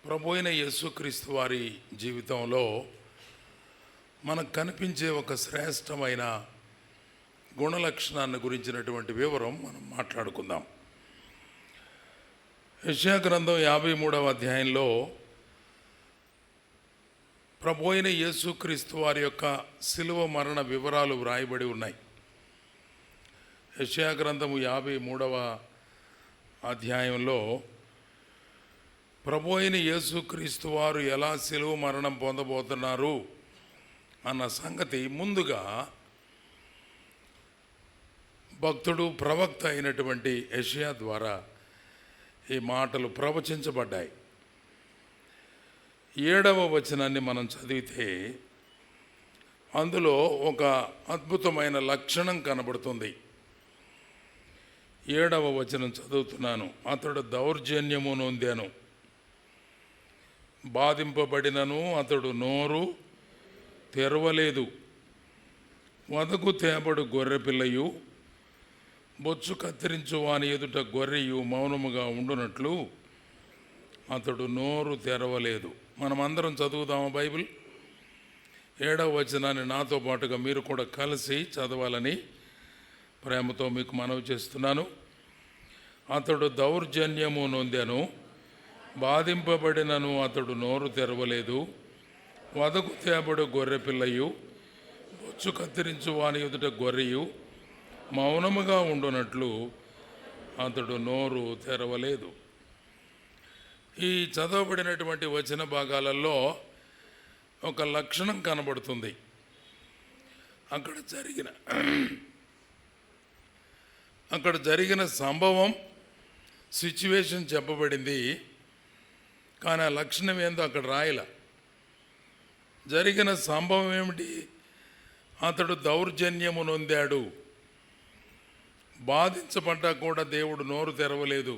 ప్రభు అయిన యేసుక్రీస్తు వారి జీవితంలో మనకు కనిపించే ఒక శ్రేష్టమైన గుణలక్షణాన్ని గురించినటువంటి వివరం మనం మాట్లాడుకుందాం. యెషయా గ్రంథం 53వ అధ్యాయంలో ప్రభు అయిన యేసుక్రీస్తు వారి యొక్క శిలువ మరణ వివరాలు వ్రాయబడి ఉన్నాయి. యెషయా గ్రంథము 53వ అధ్యాయంలో ప్రభు అయిన యేసుక్రీస్తు వారు ఎలా శిలువ మరణం పొందబోతున్నారు అన్న సంగతి ముందుగా భక్తుడు ప్రవక్త అయినటువంటి యెషయా ద్వారా ఈ మాటలు ప్రవచించబడ్డాయి. 7వ వచనాన్ని మనం చదివితే అందులో ఒక అద్భుతమైన లక్షణం కనబడుతుంది. 7వ వచనం చదువుతున్నాను. అతడు దౌర్జన్యము నొందెను, బాధింపబడినను అతడు నోరు తెరవలేదు. వదకు తేబడు గొర్రెపిల్లయు బొచ్చు కత్తిరించు వాని ఎదుట గొర్రెయు మౌనముగా ఉండునట్లు అతడు నోరు తెరవలేదు. మనమందరం చదువుదాము బైబిల్. 7వ వచనాన్ని నాతో పాటుగా మీరు కూడా కలిసి చదవాలని ప్రేమతో మీకు మనవి చేస్తున్నాను. అతడు దౌర్జన్యము నొందెను, బాధింపబడినను అతడు నోరు తెరవలేదు. వదకు తేబడు గొర్రెపిల్లయు బొచ్చు కత్తిరించు వాని ఎదుట గొర్రెయు మౌనముగా ఉండునట్లు అతడు నోరు తెరవలేదు. ఈ చదవబడినటువంటి వచన భాగాలలో ఒక లక్షణం కనబడుతుంది. అక్కడ జరిగిన సంభవం, సిచ్యువేషన్ చెప్పబడింది, కానీ ఆ లక్షణం ఏందో అక్కడ రాయల. జరిగిన సంభవం ఏమిటి? అతడు దౌర్జన్యము నొందాడు, బాధించబడ్డా కూడా దేవుడు నోరు తెరవలేదు.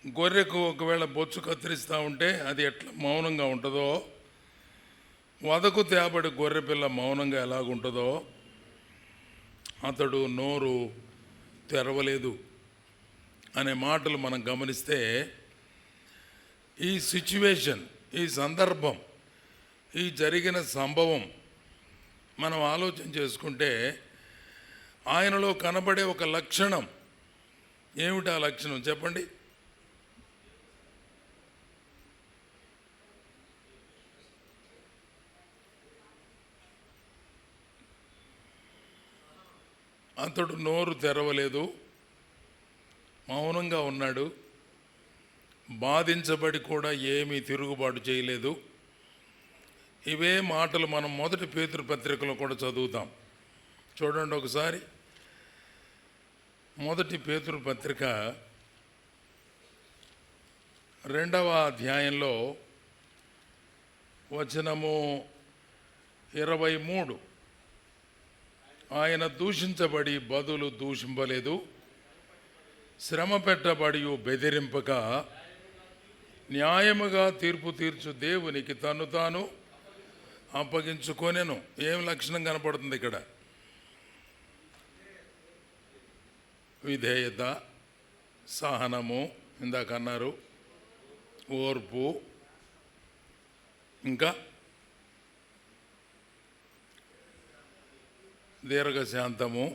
గొర్రెకు ఒకవేళ బొచ్చు కత్తిరిస్తూ ఉంటే అది ఎట్లా మౌనంగా ఉంటుందో, వదకు తేబడి గొర్రెపిల్ల మౌనంగా ఎలాగుంటుందో అతడు నోరు తెరవలేదు అనే మాటలు మనం గమనిస్తే, ఈ సిచ్యువేషన్, ఈ సందర్భం, ఈ జరిగిన సంభవం మనం ఆలోచన చేసుకుంటే ఆయనలో కనబడే ఒక లక్షణం ఏమిటి? ఆ లక్షణం చెప్పండి. అతడు నోరు తెరవలేదు, మౌనంగా ఉన్నాడు, బాధించబడి కూడా ఏమీ తిరుగుబాటు చేయలేదు. ఇవే మాటలు మనం మొదటి పేతురు పత్రికలో కూడా చదువుతాం. చూడండి ఒకసారి. మొదటి పేతురు పత్రిక 2వ అధ్యాయంలో వచనము 23. ఆయన దూషించబడి బదులు దూషింపలేదు, శ్రమ పెట్టబడి బెదిరింపక న్యాయముగా తీర్పు తీర్చు దేవునికి తను తాను అప్పగించుకొనెను. ఏం లక్షణం కనపడుతుంది ఇక్కడ? విధేయత, సహనము, ఇందాక అన్నారు, ఓర్పు, ఇంకా దీర్ఘశాంతము.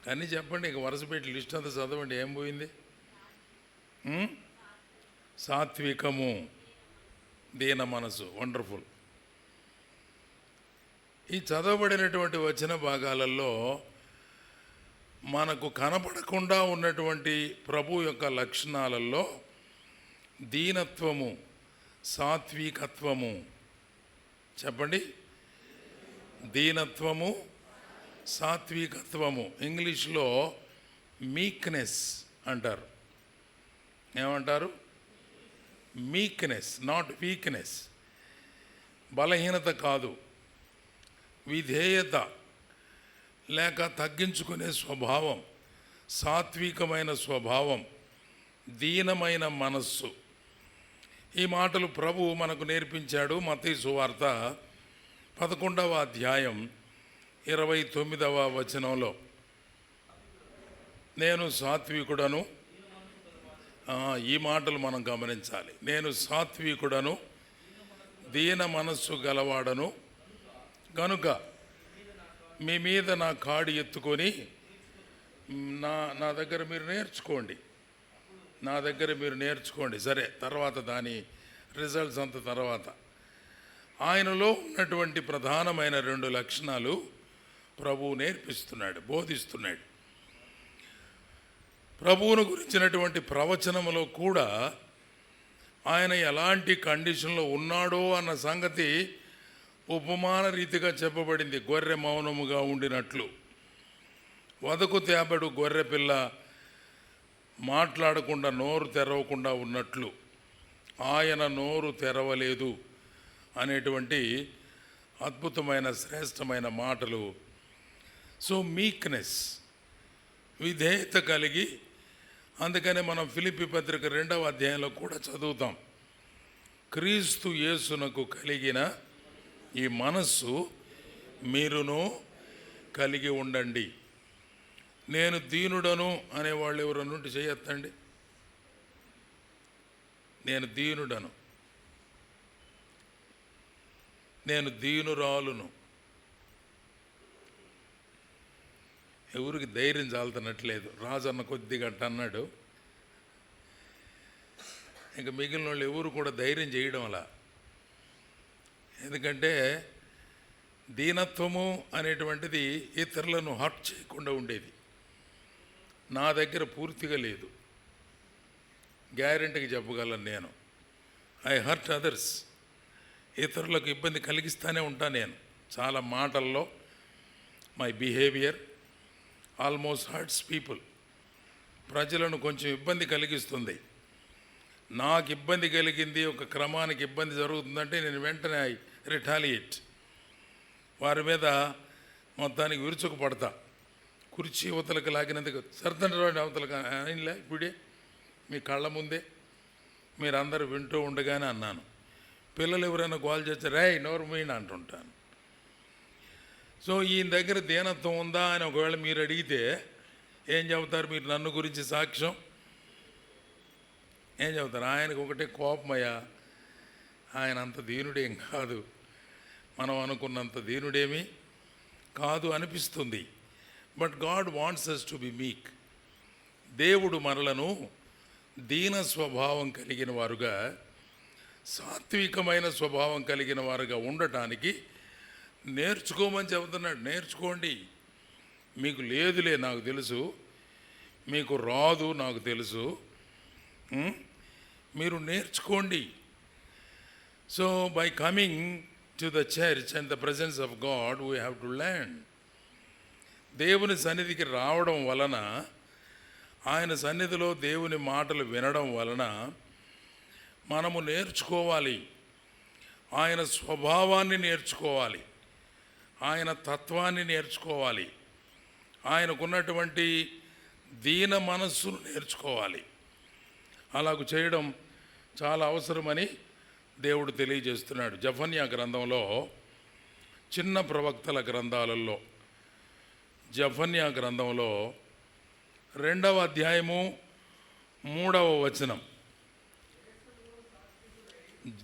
కానీ చెప్పండి, ఇక వరుస పెట్టి లిస్ట్ అంతా చదవండి, ఏం పోయింది? సాత్వికము, దీన మనసు. వండర్ఫుల్. ఈ చదవబడినటువంటి వచన భాగాలలో మనకు కనపడకుండా ఉన్నటువంటి ప్రభు యొక్క లక్షణాలలో దీనత్వము, సాత్వికత్వము. చెప్పండి. దీనత్వము, సాత్వికత్వము. ఇంగ్లీష్లో మీక్నెస్ అంటారు. ఏమంటారు? Meekness, not weakness. బలహీనత కాదు, విధేయత లేక తగ్గించుకునే స్వభావం, సాత్వికమైన స్వభావం, దీనమైన మనస్సు. ఈ మాటలు ప్రభు మనకు నేర్పించాడు. మత్తయి సువార్త 11వ అధ్యాయం 29వ వచనంలో, నేను సాత్వికుడను, ఈ మాటలు మనం గమనించాలి. నేను సాత్వికుడను, దీన మనస్సు గలవాడను కనుక మీ మీద నా కాడి ఎత్తుకొని నా దగ్గర మీరు నేర్చుకోండి. సరే, తర్వాత దాని రిజల్ట్స్ అంత తర్వాత. ఆయనలో ఉన్నటువంటి ప్రధానమైన 2 లక్షణాలు ప్రభువు నేర్పిస్తున్నాడు, బోధిస్తున్నాడు. ప్రభువును గురించినటువంటి ప్రవచనములో కూడా ఆయన ఎలాంటి కండిషన్లో ఉన్నాడో అన్న సంగతి ఉపమాన రీతిగా చెప్పబడింది. గొర్రె మౌనముగా ఉండినట్లు, వదకు తేబడు గొర్రె పిల్ల మాట్లాడకుండా నోరు తెరవకుండా ఉన్నట్లు ఆయన నోరు తెరవలేదు అనేటువంటి అద్భుతమైన శ్రేష్టమైన మాటలు. సో మీక్నెస్, విధేయత కలిగి, అందుకనే మనం ఫిలిప్పీ పత్రిక 2వ అధ్యాయంలో కూడా చదువుతాం, క్రీస్తు యేసునకు కలిగిన ఈ మనస్సు మీరును కలిగి ఉండండి. నేను దీనుడను అనేవాళ్ళు ఎవరన్నుంటి చేయొద్దండి. నేను దీనుడను, నేను దీనురాలును. ఎవరికి ధైర్యం చాలుతున్నట్లేదు. రాజన్న కొద్దిగా అన్నాడు, ఇంకా మిగిలిన వాళ్ళు ఎవరు కూడా ధైర్యం చేయడం అలా. ఎందుకంటే దీనత్వము అనేటువంటిది ఇతరులను హర్ట్ చేయకుండా ఉండేది. నా దగ్గర పూర్తిగా లేదు, గ్యారెంటీగా చెప్పగలను. నేను ఐ హర్ట్ అదర్స్, ఇతరులకు ఇబ్బంది కలిగిస్తూనే ఉంటాను. నేను చాలా మాటల్లో my behaviour almost hurts people. ప్రజలను కొంచెం ఇబ్బంది కలిగిస్తుంది. నాకు ఇబ్బంది కలిగింది, ఒక క్రమానికి ఇబ్బంది జరుగుతుందంటే నేను వెంటనే ఐ రిటాలియేట్, వారి మీద మొత్తానికి విరుచుకుపడతా. కుర్చీ యువతలకు లాగినందుకు సర్దండి అవతలకు అయినలే, ఇప్పుడే మీ కళ్ళ ముందే మీరందరూ వింటూ ఉండగానే అన్నాను. పిల్లలు ఎవరైనా గోల్ చేస్తే రే నోరు మీన్ అంటుంటాను. సో ఈయన దగ్గర దీనత్వం ఉందా అని ఒకవేళ మీరు అడిగితే ఏం చెబుతారు? మీరు నన్ను గురించి సాక్ష్యం ఏం చెబుతారు? ఆయనకు ఒకటే కోపమయ్యా, ఆయన అంత దీనుడేం కాదు, మనం అనుకున్నంత దీనుడేమీ కాదు అనిపిస్తుంది. But God wants us to be meek. దేవుడు మనలను దీన స్వభావం కలిగిన వారుగా, సాత్వికమైన స్వభావం కలిగిన వారుగా ఉండటానికి నేర్చుకోమని చెబుతున్నాడు. నేర్చుకోండి. మీకు లేదులే నాకు తెలుసు, మీకు రాదు నాకు తెలుసు, మీరు నేర్చుకోండి. So by coming to the church and the presence of God we have to learn. దేవుని సన్నిధికి రావడం వలన, ఆయన సన్నిధిలో దేవుని మాటలు వినడం వలన మనము నేర్చుకోవాలి. ఆయన స్వభావాన్ని నేర్చుకోవాలి, ఆయన తత్వాన్ని నేర్చుకోవాలి, ఆయనకున్నటువంటి దీన మనస్సును నేర్చుకోవాలి. అలాగ చేయడం చాలా అవసరమని దేవుడు తెలియజేస్తున్నాడు. జఫన్యా గ్రంథంలో, చిన్న ప్రవక్తల గ్రంథాలలో జఫన్యా గ్రంథంలో 2వ అధ్యాయము 3వ వచనం,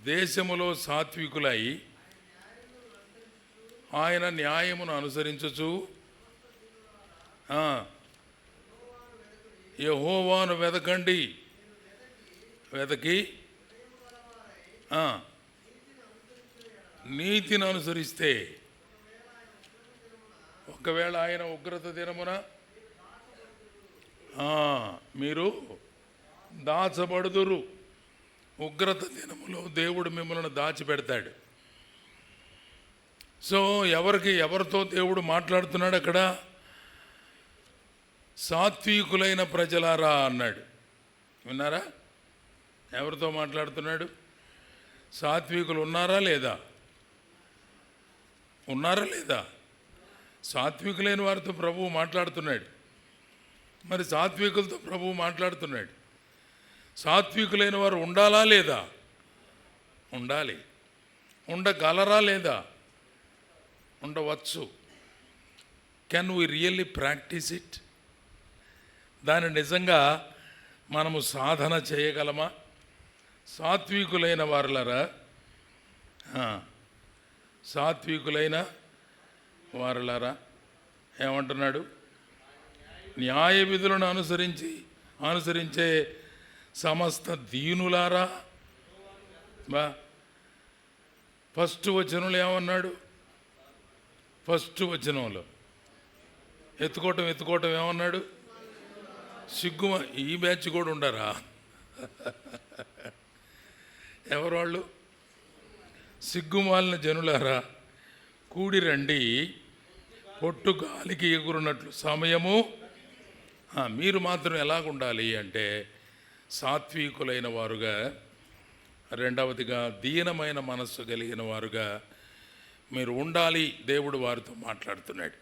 దేశములో సాత్వికులై ఆయన న్యాయమును అనుసరించుచు యెహోవాను వెదకి నీతిని అనుసరిస్తే, ఒకవేళ ఆయన ఉగ్రత దినమున మీరు దాచబడుదురు. ఉగ్రత దినములో దేవుడు మిమ్మల్ని దాచిపెడతాడు. సో ఎవరితో దేవుడు మాట్లాడుతున్నాడు అక్కడ? సాత్వికులైన ప్రజలారా అన్నాడు. విన్నారా? ఎవరితో మాట్లాడుతున్నాడు? సాత్వికులు ఉన్నారా లేదా? సాత్వికులైన వారితో ప్రభువు మాట్లాడుతున్నాడు. మరి సాత్వికులతో ప్రభువు మాట్లాడుతున్నాడు. సాత్వికులైన వారు ఉండాలా లేదా? ఉండాలి. ఉండగలరా లేదా? ఉండవచ్చు. Can we really practice it? దాన్ని నిజంగా మనము సాధన చేయగలమా? సాత్వికులైన వారులరా, సాత్వికులైన వారులారా ఏమంటున్నాడు? న్యాయ విధులను అనుసరించే సమస్త దీనులారా. ఫస్ట్ వచనంలో ఏమన్నాడు? ఫస్ట్ వచనంలో ఎత్తుకోవటం ఏమన్నాడు? సిగ్గు. ఈ బ్యాచ్ కూడా ఉండరా? ఎవరు వాళ్ళు? సిగ్గుమాలిన జనులారా, కూడి రండి, పొట్టు గాలికి ఎగురున్నట్లు సమయము. మీరు మాత్రం ఎలాగుండాలి అంటే సాత్వికులైన వారుగా, రెండవదిగా దీనమైన మనస్సు కలిగిన వారుగా మీరు ఉండాలి. దేవుడు వారితో మాట్లాడుతున్నాడు.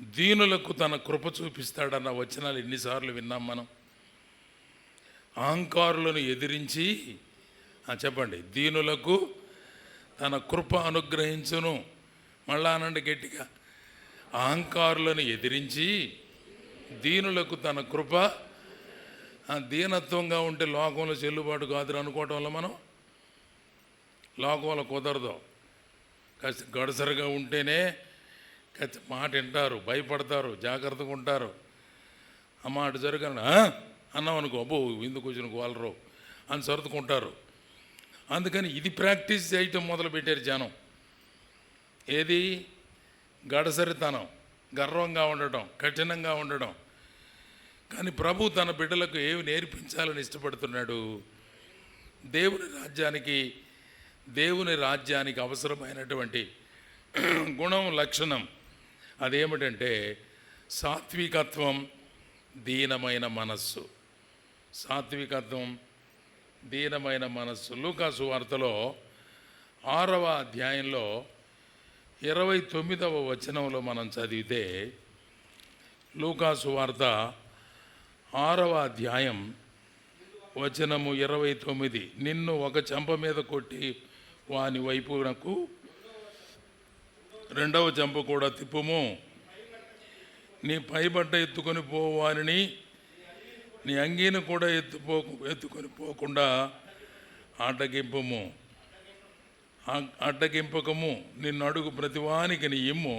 దీనులకు తన కృప చూపిస్తాడన్న వచనాలు ఎన్నిసార్లు విన్నాం మనం. అహంకారులను ఎదిరించి, చెప్పండి, దీనులకు తన కృప అనుగ్రహించును. మళ్ళా అనండి గట్టిగా, అహంకారులను ఎదిరించి దీనులకు తన కృప. దీనత్వంగా ఉంటే లోకంలో చెల్లుబాటు కాదు అనుకోవటం వల్ల మనం లోకంలో కుదరదు. కాస్త గడసరిగా ఉంటేనే మాట వింటారు, భయపడతారు, జాగ్రత్తగా ఉంటారు. అమ్మ అటు జరగను అన్నాం అనుకో, అబ్బో ఎందుకు వచ్చిన గోలరు అని సర్దుకుంటారు. అందుకని ఇది ప్రాక్టీస్ చేయటం మొదలుపెట్టారు జనం. ఏది? గడసరితనం, గర్వంగా ఉండటం, కఠినంగా ఉండడం. కానీ ప్రభు తన బిడ్డలకు ఏమి నేర్పించాలని ఇష్టపడుతున్నాడు? దేవుని రాజ్యానికి అవసరమైనటువంటి గుణం, లక్షణం అదేమిటంటే సాత్వికత్వం, దీనమైన మనస్సు. సాత్వికత్వం, దీనమైన మనస్సు. లూకా సువార్తలో 6వ అధ్యాయంలో 29వ వచనంలో మనం చదివితే, లూకా సువార్త 6వ అధ్యాయం వచనము 29, నిన్ను ఒక చెంప మీద కొట్టి వాని వైపునకు రెండవ చెంప కూడా తిప్పుము, నీ పైబట్ట ఎత్తుకొని పోవాని నీ అంగీని కూడా ఎత్తుకొని పోకుండా అడ్డగింపకము, నిన్ను అడుగు ప్రతివానికి నీ ఇమ్ము,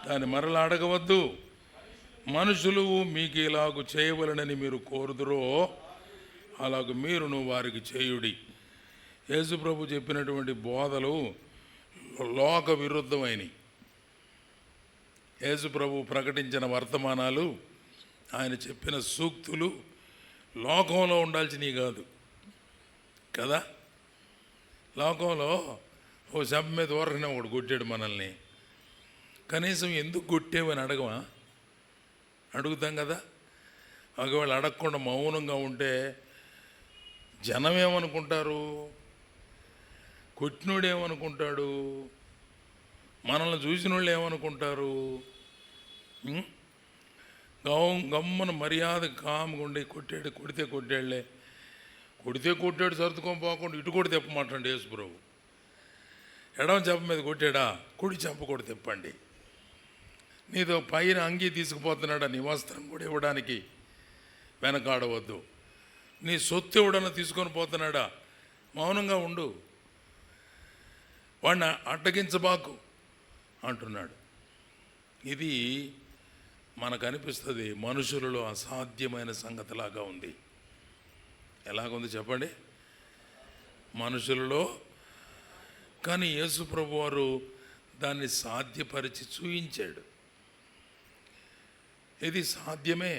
దాన్ని మరలా అడగవద్దు. మనుషులు మీకు ఇలాగూ చేయవలనని మీరు కోరుదురో అలాగ మీరును వారికి చేయుడి. యేసుప్రభు చెప్పినటువంటి బోధలు లోక విరుద్ధమైనవి. యేసుప్రభు ప్రకటించిన వర్తమానాలు, ఆయన చెప్పిన సూక్తులు లోకంలో ఉండాల్సినవి కాదు కదా. లోకంలో ఓ శబ్ మీద ఊరకనే ఒకడు కొట్టాడు మనల్ని, కనీసం ఎందుకు కొట్టేవని అడుగుతాం కదా. ఒకవేళ అడగకుండా మౌనంగా ఉంటే జనం ఏమనుకుంటారు? కొట్టినోడు ఏమనుకుంటాడు? మనల్ని చూసిన వాళ్ళు ఏమనుకుంటారు? గమ్మున మర్యాద కాముగుండి కొడితే కొట్టాడు సర్దుకొని పోకుండా ఇటు కూడా తెప్పమాటండి యేసుప్రభు. ఎడమ చెంప మీద కొట్టాడా, కుడి చెంప కూడా తెప్పండి. నీతో పైన అంగీ తీసుకుపోతున్నాడా, నీ వస్త్రం కూడా ఇవ్వడానికి వెనకాడవద్దు. నీ సొత్తు ఎవడన్నా తీసుకొని పోతున్నాడా, మౌనంగా ఉండు, వాడిని అడ్డగించబాకు అంటున్నాడు. ఇది మనకు అనిపిస్తుంది మనుషులలో అసాధ్యమైన సంగతిలాగా ఉంది. ఎలాగుంది చెప్పండి మనుషులలో. కానీ యేసు ప్రభు వారు దాన్ని సాధ్యపరిచి చూయించాడు. ఇది సాధ్యమే.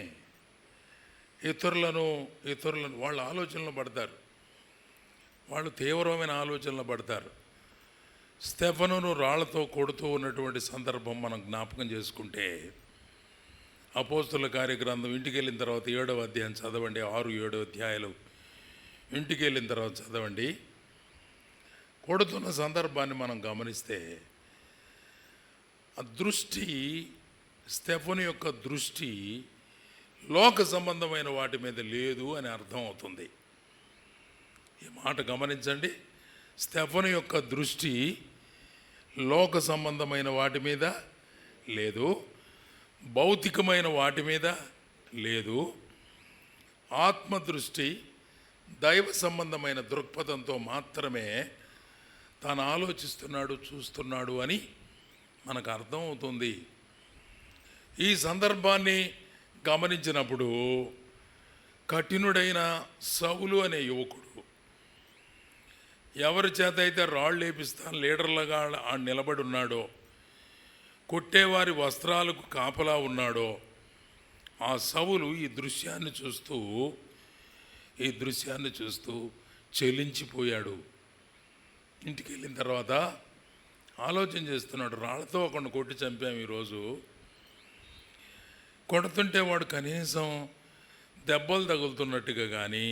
ఇతరులను వాళ్ళ ఆలోచనలు పడతారు, వాళ్ళు తీవ్రమైన ఆలోచనలు పడతారు. స్టెఫనును రాళ్లతో కొడుతూ ఉన్నటువంటి సందర్భం మనం జ్ఞాపకం చేసుకుంటే, అపోస్తుల కార్యగ్రంథం ఇంటికి వెళ్ళిన తర్వాత 7వ అధ్యాయం చదవండి, 6-7 అధ్యాయాలు ఇంటికి వెళ్ళిన తర్వాత చదవండి. కొడుతున్న సందర్భాన్ని మనం గమనిస్తే ఆ దృష్టి, స్టెఫను యొక్క దృష్టి లోక సంబంధమైన వాటి మీద లేదు అని అర్థం అవుతుంది. ఈ మాట గమనించండి. స్టెఫను యొక్క దృష్టి లోక సంబంధమైన వాటి మీద లేదు, భౌతికమైన వాటి మీద లేదు. ఆత్మదృష్టి, దైవ సంబంధమైన దృక్పథంతో మాత్రమే తాను ఆలోచిస్తున్నాడు, చూస్తున్నాడు అని మనకు అర్థమవుతుంది. ఈ సందర్భాన్ని గమనించినప్పుడు కఠినుడైన సౌలు అనే యువకుడు ఎవరి చేత అయితే రాళ్ళు లేపిస్తాను లీడర్లుగా నిలబడి ఉన్నాడో, కొట్టేవారి వస్త్రాలకు కాపలా ఉన్నాడో, ఆ సౌలు ఈ దృశ్యాన్ని చూస్తూ చెలించిపోయాడు. ఇంటికి వెళ్ళిన తర్వాత ఆలోచన చేస్తున్నాడు, రాళ్ళతో ఒకడిని కొట్టి చంపాము ఈరోజు. కొడుతుంటే వాడు కనీసం దెబ్బలు తగులుతున్నట్టుగా కానీ,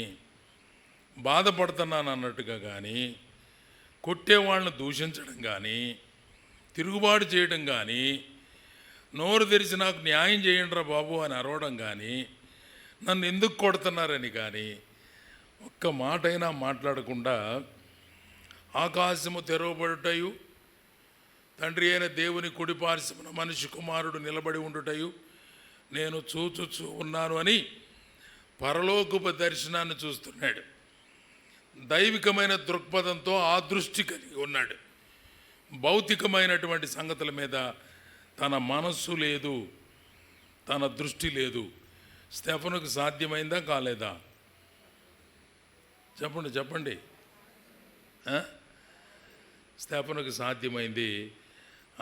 బాధపడుతున్నాను అన్నట్టుగా కానీ, కొట్టేవాళ్ళని దూషించడం కానీ, తిరుగుబాటు చేయడం కానీ, నోరు తెరిచి నాకు న్యాయం చేయండిరా బాబు అని అరవడం కానీ, నన్ను ఎందుకు కొడుతున్నారని కానీ ఒక్క మాటైనా మాట్లాడకుండా ఆకాశము తెరవబడుటయు, తండ్రి అయిన దేవుని కుడిపార్శ్వమున మనిషి కుమారుడు నిలబడి ఉండుటయు నేను చూచుచూ ఉన్నాను అని పరలోకపు దర్శనాన్ని చూస్తున్నాడు. దైవికమైన దృక్పథంతో ఆ దృష్టి కలిగి ఉన్నాడు. భౌతికమైనటువంటి సంగతుల మీద తన మనస్సు లేదు, తన దృష్టి లేదు. స్టెఫనుకు సాధ్యమైందా కాలేదా? చెప్పండి. స్టెఫనుకు సాధ్యమైంది.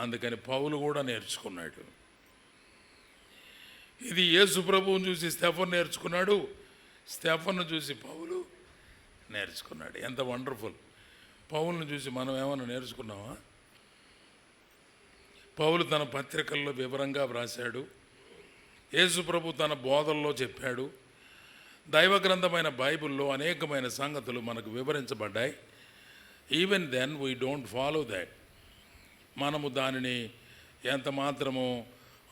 అందుకని పౌలు కూడా నేర్చుకున్నాడు. ఇది యేసు ప్రభువుని చూసి స్టెఫన్ నేర్చుకున్నాడు, స్టెఫన్ను చూసి పౌలు నేర్చుకున్నాడు. ఎంత వండర్ఫుల్! పౌలును చూసి మనం ఏమైనా నేర్చుకున్నామా? పౌలు తన పత్రికల్లో వివరంగా వ్రాశాడు, యేసు ప్రభు తన బోధల్లో చెప్పాడు. దైవ గ్రంథమైన బైబిల్లో అనేకమైన సంగతులు మనకు వివరించబడ్డాయి. Even then we don't follow that. మనము దానిని ఎంత మాత్రము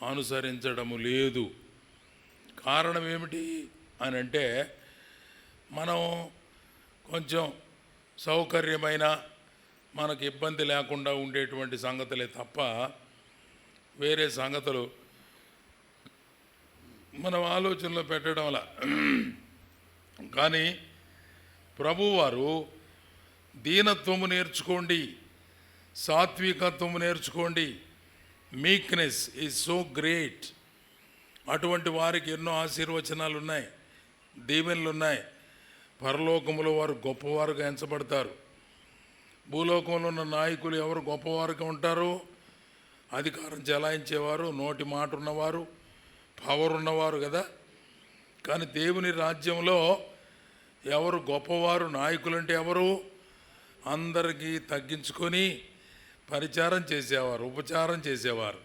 అనుసరించడము లేదు. కారణం ఏమిటి అని అంటే, మనం కొంచెం సౌకర్యమైన, మనకు ఇబ్బంది లేకుండా ఉండేటువంటి సంగతులే తప్ప వేరే సంగతులు మనం ఆలోచనలో పెట్టడంలా. కానీ ప్రభువారు దీనత్వము నేర్చుకోండి, సాత్వికత్వము నేర్చుకోండి, మీక్నెస్ ఈజ్ సో గ్రేట్. అటువంటి వారికి ఎన్నో ఆశీర్వచనాలు ఉన్నాయి, దీవెనలు ఉన్నాయి. పరలోకములో వారు గొప్పవారుగా ఎంచబడతారు. భూలోకంలో ఉన్న నాయకులు ఎవరు గొప్పవారుగా ఉంటారు? అధికారం చెలాయించేవారు, నోటి మాట ఉన్నవారు, పవర్ ఉన్నవారు కదా. కానీ దేవుని రాజ్యంలో ఎవరు గొప్పవారు? నాయకులంటే ఎవరు? అందరికీ తగ్గించుకొని పరిచారం చేసేవారు, ఉపచారం చేసేవారు.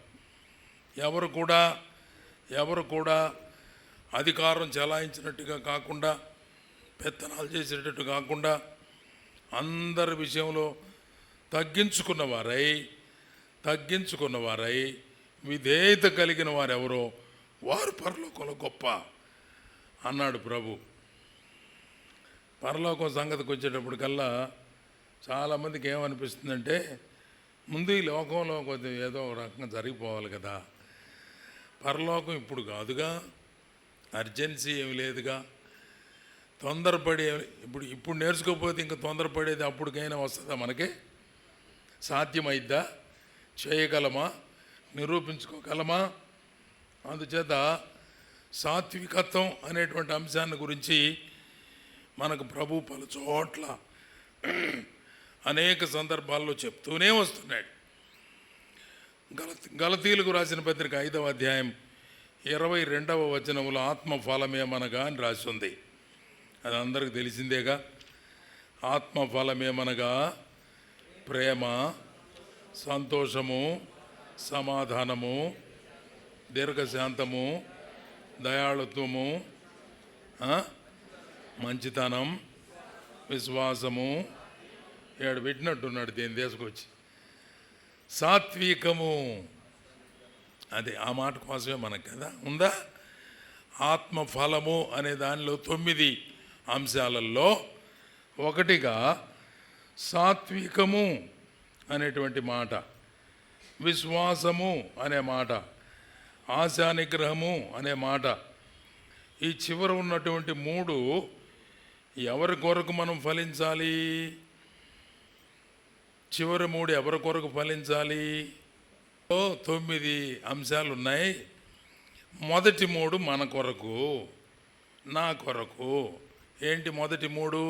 ఎవరు కూడా అధికారం చెలాయించినట్టుగా కాకుండా, పెత్తనాలు చేసేటట్టు కాకుండా అందరి విషయంలో తగ్గించుకున్నవారై విధేయత కలిగిన వారెవరో వారు పరలోకంలో గొప్ప అన్నాడు ప్రభు. పరలోకం సంగతికి వచ్చేటప్పటికల్లా చాలామందికి ఏమనిపిస్తుందంటే, ముందు ఈ లోకంలో కొద్దిగా ఏదో ఒక రకంగా జరిగిపోవాలి కదా, పరలోకం ఇప్పుడు కాదుగా, అర్జెన్సీ ఏమి లేదుగా, తొందరపడి ఇప్పుడు నేర్చుకోకపోతే ఇంకా తొందరపడేది అప్పటికైనా వస్తుందా? మనకి సాధ్యమైద్దా? చేయగలమా? నిరూపించుకోగలమా? అందుచేత సాత్వికత్వం అనేటువంటి అంశాన్ని గురించి మనకు ప్రభు పలు చోట్ల అనేక సందర్భాల్లో చెప్తూనే వస్తున్నాడు. గలతీయులకు రాసిన పత్రిక 5వ అధ్యాయం 22వ వచనములో ఆత్మఫలమేమనగా అని రాసి ఉంది. అది అందరికి తెలిసిందేగా. ఆత్మఫలమేమనగా ప్రేమ, సంతోషము, సమాధానము, దీర్ఘశాంతము, దయాళుత్వము, మంచితనం, విశ్వాసము. ఏడు పెట్టినట్టున్నాడు దీన్ని తీసుకొచ్చి. సాత్వికము, అదే ఆ మాట కోసమే మనకు కదా ఉందా. ఆత్మఫలము అనే దానిలో 9 అంశాలలో ఒకటిగా సాత్వికము అనేటువంటి మాట, విశ్వాసము అనే మాట, ఆశా నిగ్రహము అనే మాట, ఈ చివర ఉన్నటువంటి 3 ఎవరి కొరకు మనం ఫలించాలి? చివరి 3 ఎవరి కొరకు ఫలించాలి? 9 అంశాలు ఉన్నాయి. మొదటి 3 మన కొరకు, నా కొరకు. ఏంటి మొదటి 3?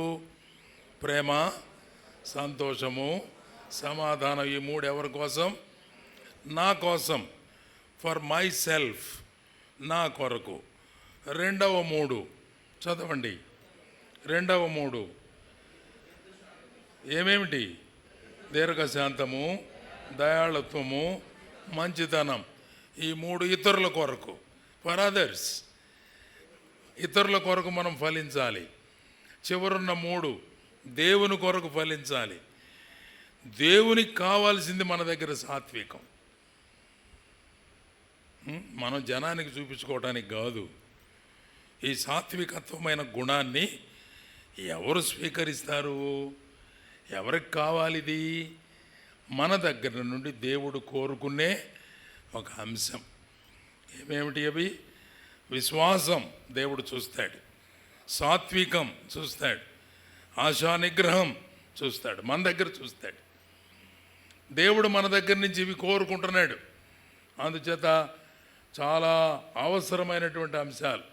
ప్రేమ, సంతోషము, సమాధానం. ఈ 3 ఎవరి కోసం? నా కోసం, ఫర్ మై సెల్ఫ్, నా కొరకు. రెండవ 3 చదవండి. రెండవ 3 ఏమేమిటి? దీర్ఘశాంతము, దయాళత్వము, మంచితనం. ఈ 3 ఇతరుల కొరకు, ఫర్ అదర్స్. ఇతరుల కొరకు మనం ఫలించాలి. చివరున్న 3 దేవుని కొరకు ఫలించాలి. దేవునికి కావాల్సింది మన దగ్గర సాత్వికం. మనం జనానికి చూపించుకోవడానికి కాదు. ఈ సాత్వికత్వమైన గుణాన్ని ఎవరు స్వీకరిస్తారు? ఎవరికి కావాలి? ఇది మన దగ్గర నుండి దేవుడు కోరుకునే ఒక అంశం. ఏమేమిటి అవి? విశ్వాసం దేవుడు చూస్తాడు, సాత్వికం చూస్తాడు, ఆశా నిగ్రహం చూస్తాడు, మన దగ్గర చూస్తాడు. దేవుడు మన దగ్గర నుంచి ఇవి కోరుకుంటున్నాడు. అందుచేత చాలా అవసరమైనటువంటి అంశాలు.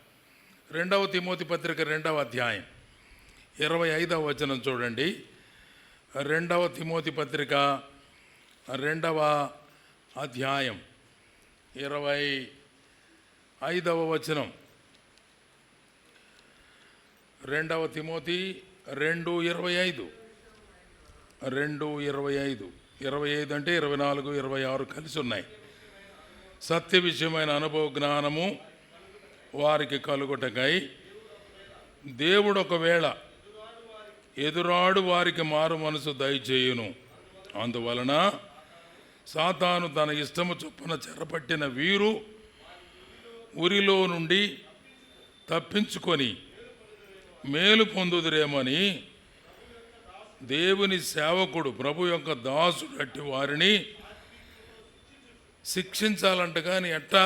2వ తిమోతి పత్రిక 2వ అధ్యాయం 25వ వచనం చూడండి. 2వ తిమోతి పత్రిక 2వ అధ్యాయం 25వ వచనం. 2వ తిమోతి 2:25. 2:25. 25 అంటే 24, 26 కలిసి ఉన్నాయి. సత్య విషయమైన అనుభవ జ్ఞానము వారికి కలుగుటకై దేవుడు ఒకవేళ ఎదురాడు వారికి మారు మనసు దయచేయును. అందువలన సాతాను తన ఇష్టము చొప్పున చెరపట్టిన వీరు ఉరిలో నుండి తప్పించుకొని మేలు పొందుదురేమని దేవుని సేవకుడు, ప్రభు యొక్క దాసుడు అట్టి వారిని శిక్షించాలంట. కానీ ఎట్టా?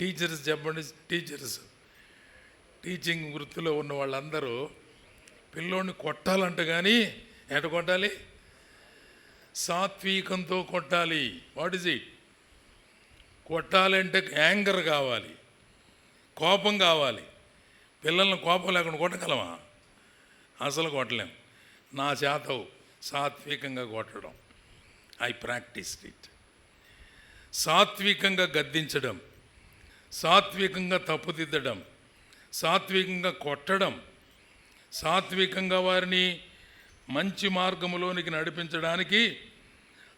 టీచర్స్ చెప్పండి. టీచింగ్ వృత్తిలో ఉన్న వాళ్ళందరూ పిల్లోడిని కొట్టాలంట. కానీ ఎట కొట్టాలి? సాత్వికంతో కొట్టాలి. What is it? కొట్టాలంటే యాంగర్ కావాలి, కోపం కావాలి. పిల్లల్ని కోపం లేకుండా కొట్టగలమా? అసలు కొట్టలేం. నా చేతవు సాత్వికంగా కొట్టడం. I practised it. సాత్వికంగా గద్దించడం, సాత్వికంగా తప్పుదిద్దడం, సాత్వికంగా కొట్టడం, సాత్వికంగా వారిని మంచి మార్గములోనికి నడిపించడానికి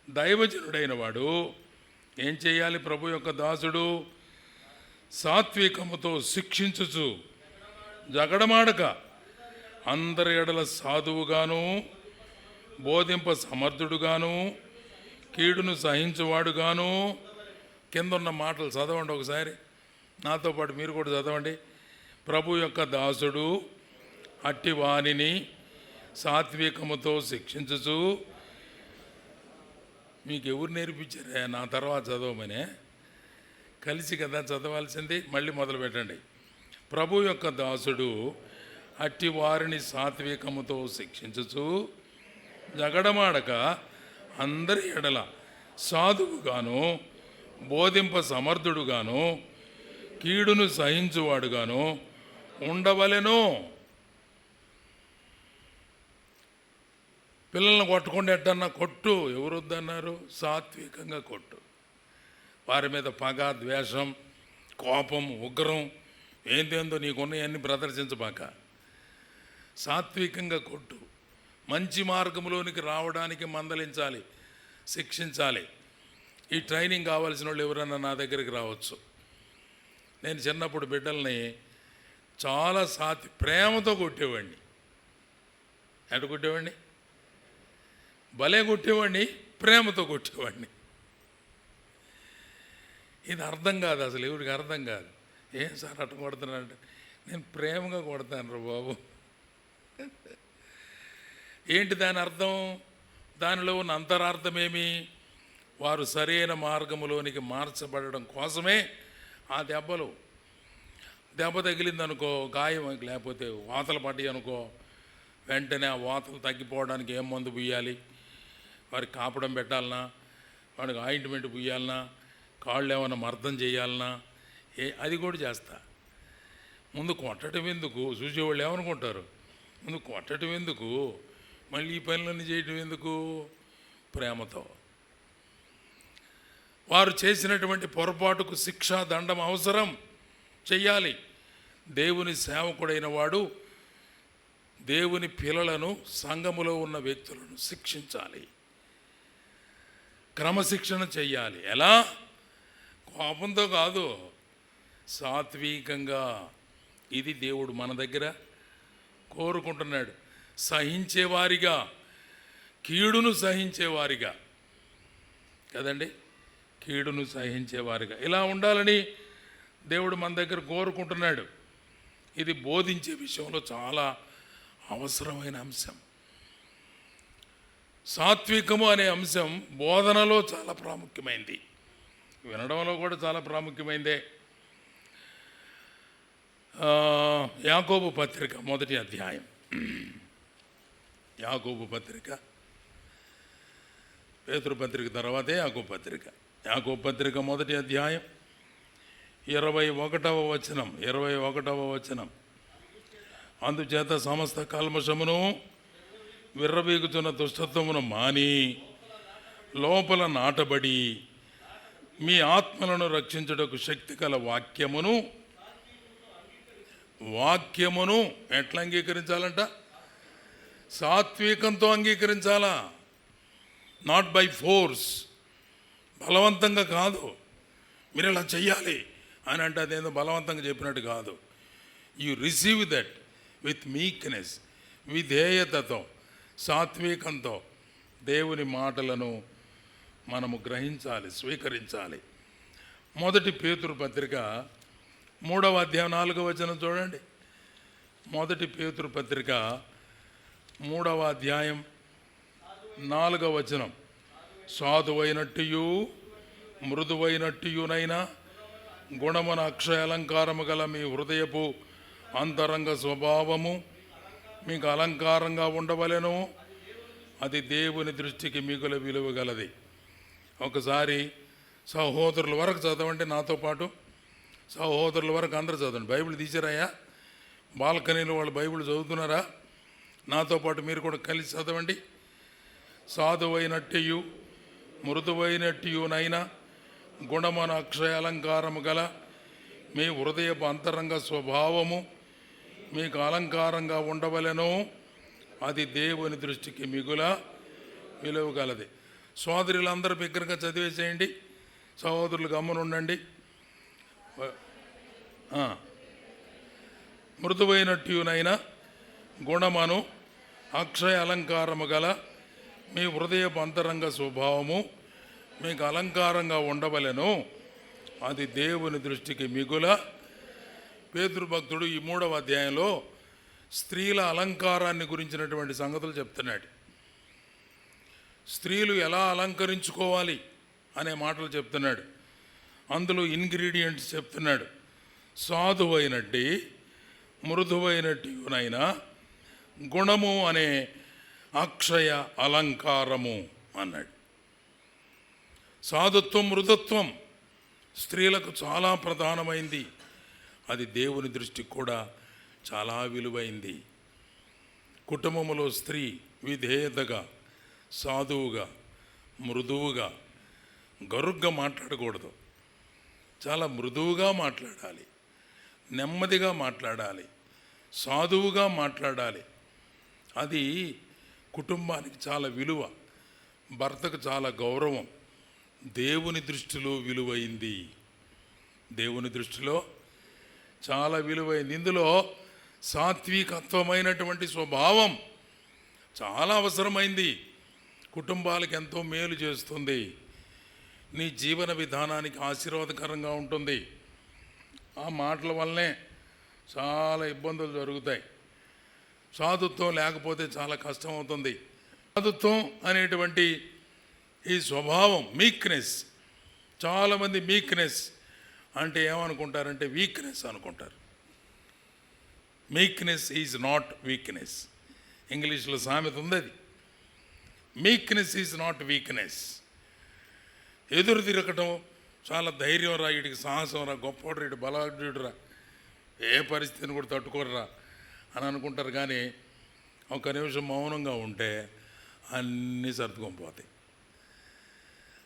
దైవజనుడైన వాడు ఏం చేయాలి? ప్రభు యొక్క దాసుడు సాత్వికముతో శిక్షించుచు జగడమాడక అందరి ఎడల సాధువుగాను, బోధింప సమర్థుడుగాను, కీడును సహించువాడుగాను. కింద ఉన్న మాటలు చదవండి ఒకసారి, నాతో పాటు మీరు కూడా చదవండి. ప్రభు యొక్క దాసుడు అట్టి వానిని సాత్వికముతో శిక్షించుచు. మీకు ఎవరు నేర్పించారే నా తర్వాత చదవమనే? కలిసి కదా చదవాల్సింది. మళ్ళీ మొదలు పెట్టండి. ప్రభు యొక్క దాసుడు అట్టి వారిని సాత్వికముతో శిక్షించుచు జగడమాడక అందరి ఎడల సాధువుగాను, బోధింప సమర్థుడుగాను, కీడును సహించువాడుగాను ఉండవలెను. పిల్లల్ని కొట్టకుండా ఎట్టన్నా కొట్టు. ఎవరు వద్దన్నారు? సాత్వికంగా కొట్టు. వారి మీద పగ, ద్వేషం, కోపం, ఉగ్రం ఏందేందో నీకున్నాయన్నీ ప్రదర్శించబాక. సాత్వికంగా కొట్టు. మంచి మార్గంలోనికి రావడానికి మందలించాలి, శిక్షించాలి. ఈ ట్రైనింగ్ కావాల్సిన వాళ్ళు ఎవరైనా నా దగ్గరికి రావచ్చు. నేను చిన్నప్పుడు బిడ్డల్ని చాలా ప్రేమతో కొట్టేవాడిని. ఎట కొట్టేవాడిని? భలే కొట్టేవాడిని, ప్రేమతో కొట్టేవాడిని. ఇది అర్థం కాదు, అసలు ఎవరికి అర్థం కాదు. ఏం సార్ అట్ట కొడుతున్నానంటే, నేను ప్రేమగా కొడతాను రా బాబు. ఏంటి దాని అర్థం? దానిలో ఉన్న అంతరార్థం ఏమి? వారు సరైన మార్గములోనికి మార్చబడడం కోసమే ఆ దెబ్బలు. దెబ్బ తగిలిందనుకో గాయం, లేకపోతే వాతలు పడ్డాయి అనుకో, వెంటనే ఆ వాతలు తగ్గిపోవడానికి ఏం మందు పుయ్యాలి, వారికి కాపడం పెట్టాలనా, వాడికి ఆయింట్మెంట్ పుయ్యాలనా, కాళ్ళు ఏమైనా మర్దం చేయాలనా, అది కూడా చేస్తా. ముందు కొట్టడం ఎందుకు? చూసేవాళ్ళు ఏమనుకుంటారు, ముందు కొట్టడం ఎందుకు, మళ్ళీ ఈ పనులన్నీ చేయటం ఎందుకు? ప్రేమతో. వారు చేసినటువంటి పొరపాటుకు శిక్షా దండం అవసరం, చెయ్యాలి. దేవుని సేవకుడైన వాడు దేవుని పిల్లలను, సంఘములో ఉన్న వ్యక్తులను శిక్షించాలి, క్రమశిక్షణ చెయ్యాలి. ఎలా? కోపంతో కాదు, సాత్వికంగా. ఇది దేవుడు మన దగ్గర కోరుకుంటున్నాడు. సహించేవారిగా, కీడును సహించేవారిగా కదండి, కీడును సహించేవారిగా ఇలా ఉండాలని దేవుడు మన దగ్గర కోరుకుంటున్నాడు. ఇది బోధించే విషయంలో చాలా అవసరమైన అంశం. సాత్వికము అనే అంశం బోధనలో చాలా ప్రాముఖ్యమైంది, వినడంలో కూడా చాలా ప్రాముఖ్యమైందే. యాకోబు పత్రిక 1వ అధ్యాయం. యాకోబు పత్రిక, పేతురు పత్రిక తర్వాతే యాకోబు పత్రిక. యాకోబు పత్రిక 1వ అధ్యాయం 21వ వచనం. అందుచేత సమస్త కల్మషమును, విర్రవీగుతున్న దుష్టత్వమును మాని లోపల నాటబడి మీ ఆత్మలను రక్షించుటకు శక్తి గల వాక్యమును ఎట్లా అంగీకరించాలంట? సాత్వికంతో అంగీకరించాలా. నాట్ బై ఫోర్స్, బలవంతంగా కాదు. మీరు ఇలా చెయ్యాలి అని అంటే అదేందో బలవంతంగా చెప్పినట్టు కాదు. You receive that with meekness, విధేయతతో, సాత్వికంతో దేవుని మాటలను మనము గ్రహించాలి, స్వీకరించాలి. 1 పేతురు పత్రిక 3వ అధ్యాయం 4వ వచనం చూడండి. 1 పేతురు పత్రిక 3వ అధ్యాయం 4వ వచనం. సాధువైనట్టు మృదువైనట్టునైనా గుణమున అక్షయ అలంకారము గల మీ హృదయపు అంతరంగ స్వభావము మీకు అలంకారంగా ఉండవలెను, అది దేవుని దృష్టికి మిగుల విలువ గలది. ఒకసారి సహోదరుల వరకు చదవండి నాతో పాటు. సహోదరుల వరకు అందరూ చదవండి. బైబిల్ తీసారాయా? బాల్కనీలో వాళ్ళు బైబిల్ చదువుతున్నారా? నాతో పాటు మీరు కూడా కలిసి చదవండి. సాధువైనట్టు మృదువైనట్టునైనా గుణమున అక్షయ అలంకారము గల మీ హృదయపు అంతరంగ స్వభావము మీకు అలంకారంగా ఉండవలెను, అది దేవుని దృష్టికి మిగుల విలువ గలది. సోదరులందరూ బిగ్గరగా చదివేసేయండి, సహోదరులు గమ్మునుండండి. మృదువైనట్టునైనా గుణమును అక్షయ అలంకారము గల మీ హృదయపు అంతరంగ స్వభావము మీకు అలంకారంగా ఉండవలెను, అది దేవుని దృష్టికి మిగుల. పేతురు భక్తుడు ఈ 3వ అధ్యాయంలో స్త్రీల అలంకారాన్ని గురించినటువంటి సంగతులు చెప్తున్నాడు. స్త్రీలు ఎలా అలంకరించుకోవాలి అనే మాటలు చెప్తున్నాడు. అందులో ఇంగ్రీడియంట్స్ చెప్తున్నాడు. సాధువైనట్టి మృదువైనట్టునైనా గుణము అనే అక్షయ అలంకారము అన్నాడు. సాధుత్వం, మృదుత్వం స్త్రీలకు చాలా ప్రధానమైంది. అది దేవుని దృష్టికి కూడా చాలా విలువైంది. కుటుంబంలో స్త్రీ విధేయతగా, సాధువుగా, మృదువుగా, గరుగ్గా మాట్లాడకూడదు. చాలా మృదువుగా మాట్లాడాలి, నెమ్మదిగా మాట్లాడాలి, సాధువుగా మాట్లాడాలి. అది కుటుంబానికి చాలా విలువ, భర్తకు చాలా గౌరవం, దేవుని దృష్టిలో విలువైంది. దేవుని దృష్టిలో చాలా విలువైంది. ఇందులో సాత్వికత్వమైనటువంటి స్వభావం చాలా అవసరమైంది. కుటుంబాలకు ఎంతో మేలు చేస్తుంది, నీ జీవన విధానానికి ఆశీర్వాదకరంగా ఉంటుంది. ఆ మాటల వల్లనే చాలా ఇబ్బందులు జరుగుతాయి. సాధుత్వం లేకపోతే చాలా కష్టం అవుతుంది. సాధుత్వం అనేటువంటి ఈ స్వభావం మీక్నెస్. చాలామంది మీక్నెస్ అంటే ఏమనుకుంటారంటే వీక్నెస్ అనుకుంటారు. Meekness is not weakness. ఇంగ్లీష్లో సామెత ఉంది అది. Meekness is not weakness. ఎదురు తిరగటం చాలా ధైర్యం రా, వీడికి సాహసం రా, గొప్పడు రా, బలాఢ్యుడు రా, ఏ పరిస్థితిని కూడా తట్టుకోర్రా అని అనుకుంటారు. కానీ ఒక నిమిషం మౌనంగా ఉంటే అన్నీ సర్దుకొని పోతాయి.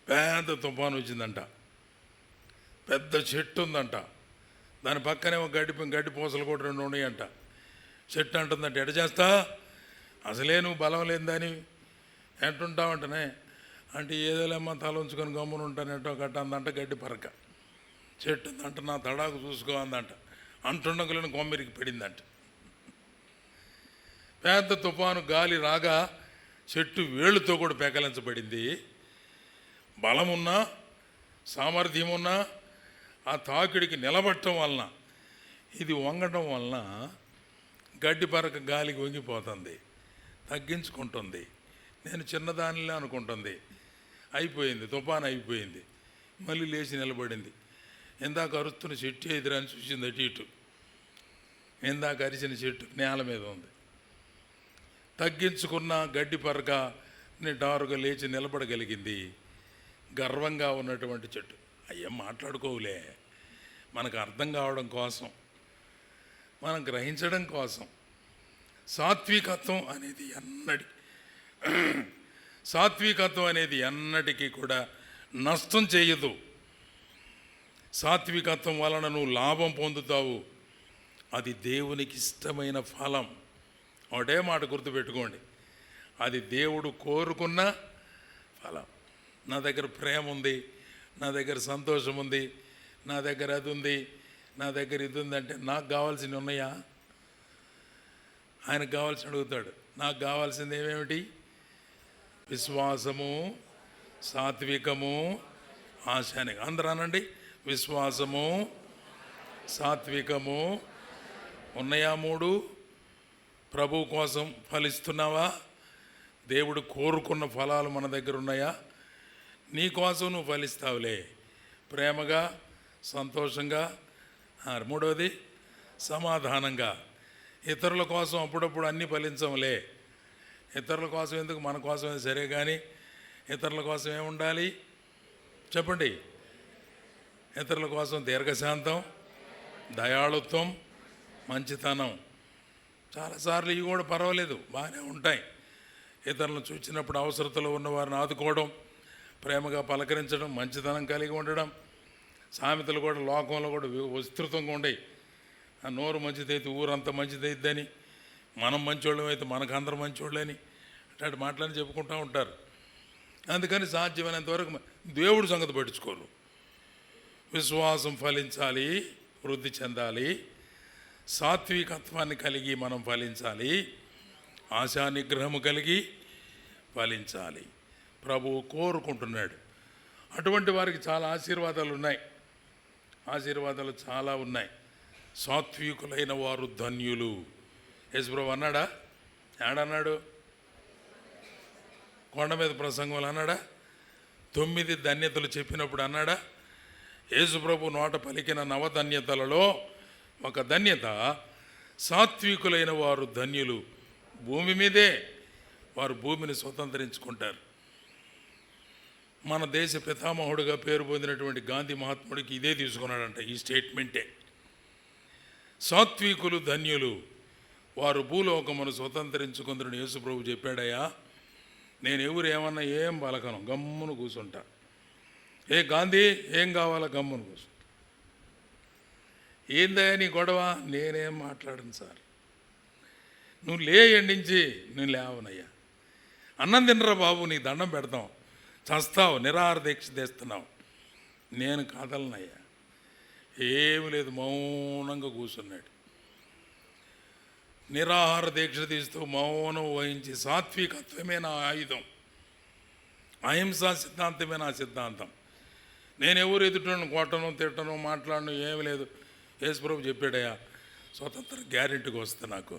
పెద్ద తుఫాను వచ్చిందంట, పెద్ద చెట్టు ఉందంట, దాని పక్కనే ఒక గడ్డి పూసలు కూడా 2 ఉన్నాయంట. చెట్టు అంటుందంట, ఎట చేస్తా, అసలే నువ్వు బలం లేదని ఎట్టుంటావంటనే. అంటే ఏదోలేమ్మా తల ఉంచుకొని గమ్మున ఉంటానంటో గట్ట అందంట. గడ్డి పరక చెట్టు ఉందంట, నా తడాకు చూసుకో అందంట. అంటుండగలను కొమ్మిరికి పడిందంట. పెద్ద తుఫాను గాలి రాగా చెట్టు వేళ్ళుతో కూడా పెకలించబడింది. బలమున్నా సామర్థ్యం ఉన్నా ఆ తాకిడికి నిలబట్టడం వలన, ఇది వంగడం వలన గడ్డి పరక గాలికి వంగిపోతుంది, తగ్గించుకుంటుంది. నేను చిన్నదానిలే అనుకుంటుంది. అయిపోయింది, తుఫాను అయిపోయింది. మళ్ళీ లేచి నిలబడింది. ఇందాక అరుస్తున్న చెట్టు ఎదురని చూసింది అటు ఇటు. ఇందాక అరిచిన చెట్టు నేల మీద ఉంది. తగ్గించుకున్న గడ్డి పరక నిటారుగా లేచి నిలబడగలిగింది. గర్వంగా ఉన్నటువంటి చెట్టు. అయ్యా మాట్లాడుకోవులే, మనకు అర్థం కావడం కోసం, మనం గ్రహించడం కోసం. సాత్వికత్వం అనేది ఎన్నటికీ కూడా నష్టం చేయదు. సాత్వికత్వం వలన నువ్వు లాభం పొందుతావు. అది దేవునికి ఇష్టమైన ఫలం. ఒకటే మాట గుర్తుపెట్టుకోండి, అది దేవుడు కోరుకున్న ఫలం. నా దగ్గర ప్రేమ ఉంది, నా దగ్గర సంతోషం ఉంది, నా దగ్గర అది ఉంది, నా దగ్గర ఇది ఉందంటే నాకు కావాల్సినవి ఉన్నాయా? ఆయనకు కావాల్సిన అడుగుతాడు. నాకు కావాల్సింది ఏమేమిటి? విశ్వాసము, సాత్వికము, ఆశాని. అందరూ అనండి, విశ్వాసము, సాత్వికము. ఉన్నాయా 3? ప్రభు కోసం ఫలిస్తున్నావా? దేవుడు కోరుకున్న ఫలాలు మన దగ్గర ఉన్నాయా? నీ కోసం నువ్వు ఫలిస్తావులే, ప్రేమగా, సంతోషంగా. 3వది సమాధానంగా. ఇతరుల కోసం అప్పుడప్పుడు అన్నీ ఫలించంలే. ఇతరుల కోసం ఎందుకు, మన కోసమే సరే. కానీ ఇతరుల కోసం ఏముండాలి చెప్పండి? ఇతరుల కోసం దీర్ఘశాంతం, దయాళుత్వం, మంచితనం. చాలాసార్లు ఇవి కూడా పర్వాలేదు, బాగానే ఉంటాయి. ఇతరులను చూసినప్పుడు అవసరతలో ఉన్నవారిని ఆదుకోవడం, ప్రేమగా పలకరించడం, మంచితనం కలిగి ఉండడం. సామెతలు కూడా లోకంలో కూడా విస్తృతంగా ఉండయి. ఆ నోరు మంచిదైతే ఊరంతా మంచిదైద్దని, మనం మంచోళ్ళం అయితే మనకు అందరూ మంచోళ్ళని అట్లాంటి మాటలని చెప్పుకుంటూ ఉంటారు. అందుకని సాధ్యమైనంత వరకు దేవుడు సంగతి పట్టించుకోరు. విశ్వాసం ఫలించాలి, వృద్ధి చెందాలి. సాత్వికత్వాన్ని కలిగి మనం ఫలించాలి. ఆశా నిగ్రహము కలిగి ఫలించాలి. ప్రభువు కోరుకుంటున్నాడు. అటువంటి వారికి చాలా ఆశీర్వాదాలు ఉన్నాయి. ఆశీర్వాదాలు చాలా ఉన్నాయి. సాత్వికులైన వారు ధన్యులు. యేసుప్రభు అన్నాడా? ఏడన్నాడు? కొండ మీద ప్రసంగంలో అన్నాడా? 9 ధన్యతలు చెప్పినప్పుడు అన్నాడా? యేసుప్రభు నోట పలికిన 9 ధన్యతలలో ఒక ధన్యత, సాత్వికులైన వారు ధన్యులు. భూమి మీదే వారు భూమిని స్వతంత్రించుకుంటారు. మన దేశ పితామహుడుగా పేరు పొందినటువంటి గాంధీ మహాత్ముడికి ఇదే తీసుకున్నాడంట, ఈ స్టేట్మెంటే. సాత్వికులు ధన్యులు, వారు భూలోకమును స్వతంత్రించుకుందరని యేసుప్రభు చెప్పాడయ్యా. నేను ఎవరు ఏమన్నా ఏం పలకను, గమ్మును కూర్చుంటా. ఏ గాంధీ ఏం కావాలా, గమ్మును కూర్చుంటా. ఏందయ్యా నీ గొడవ? నేనేం మాట్లాడను సార్. నువ్వు ఎండించి నేను లేవనయ్యా. అన్నం తినరా బాబు, నీ దండం పెడతాం, చస్తావు, నిరాహార దీక్ష తెస్తున్నావు. నేను కదలనయ్యా. ఏమి లేదు, మౌనంగా కూర్చున్నాడు. నిరాహార దీక్ష తీస్తూ మౌనం వహించి, సాత్వికత్వమే నా ఆయుధం, అహింసా సిద్ధాంతమే నా సిద్ధాంతం, నేను ఎవరు ఎదుటను కొట్టను, తిట్టను, మాట్లాడను, ఏమి లేదు. యేసుప్రభు చెప్పాడయ్యా, స్వతంత్ర గ్యారెంటీకి వస్తే నాకు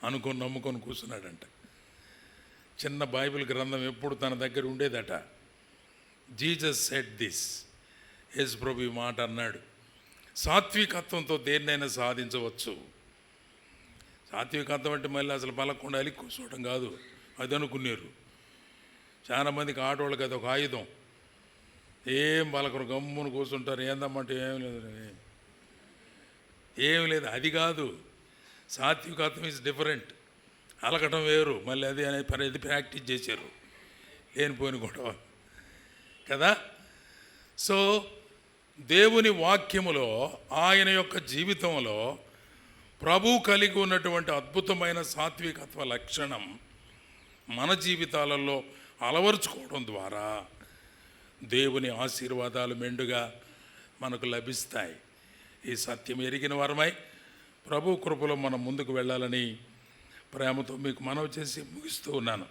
అనుకొని నమ్ముకొని కూర్చున్నాడంట. చిన్న బైబిల్ గ్రంథం ఎప్పుడు తన దగ్గర ఉండేదట. Jesus said this. యేసు ప్రభు ఈ మాట అన్నాడు, సాత్వికత్వంతో దేన్నైనా సాధించవచ్చు. సాత్వికత్వం అంటే మళ్ళీ అసలు పలకుండా అలిగి కూర్చోవడం కాదు, అది అనుకున్నారు. చాలామందికి ఆటోళ్ళకి అది ఒక ఆయుధం. ఏం పలకరు, గమ్మును కూర్చుంటారు. ఏందమ్మంటే ఏమి లేదు, అది కాదు. సాత్వికత్వం ఈజ్ డిఫరెంట్. అలకటం వేరు, మళ్ళీ అది అనే పని అది ప్రాక్టీస్ చేశారు, లేనిపోయిన గొడవ కదా. సో దేవుని వాక్యములో, ఆయన యొక్క జీవితంలో ప్రభు కలిగి ఉన్నటువంటి అద్భుతమైన సాత్వికత్వ లక్షణం మన జీవితాలలో అలవరుచుకోవడం ద్వారా దేవుని ఆశీర్వాదాలు మెండుగా మనకు లభిస్తాయి. ఈ సత్యం ఎరిగిన వారమై ప్రభు కృపలో మనం ముందుకు వెళ్ళాలని ప్రేమతో మీకు మనవి చేసి ముగిస్తూ ఉన్నాను.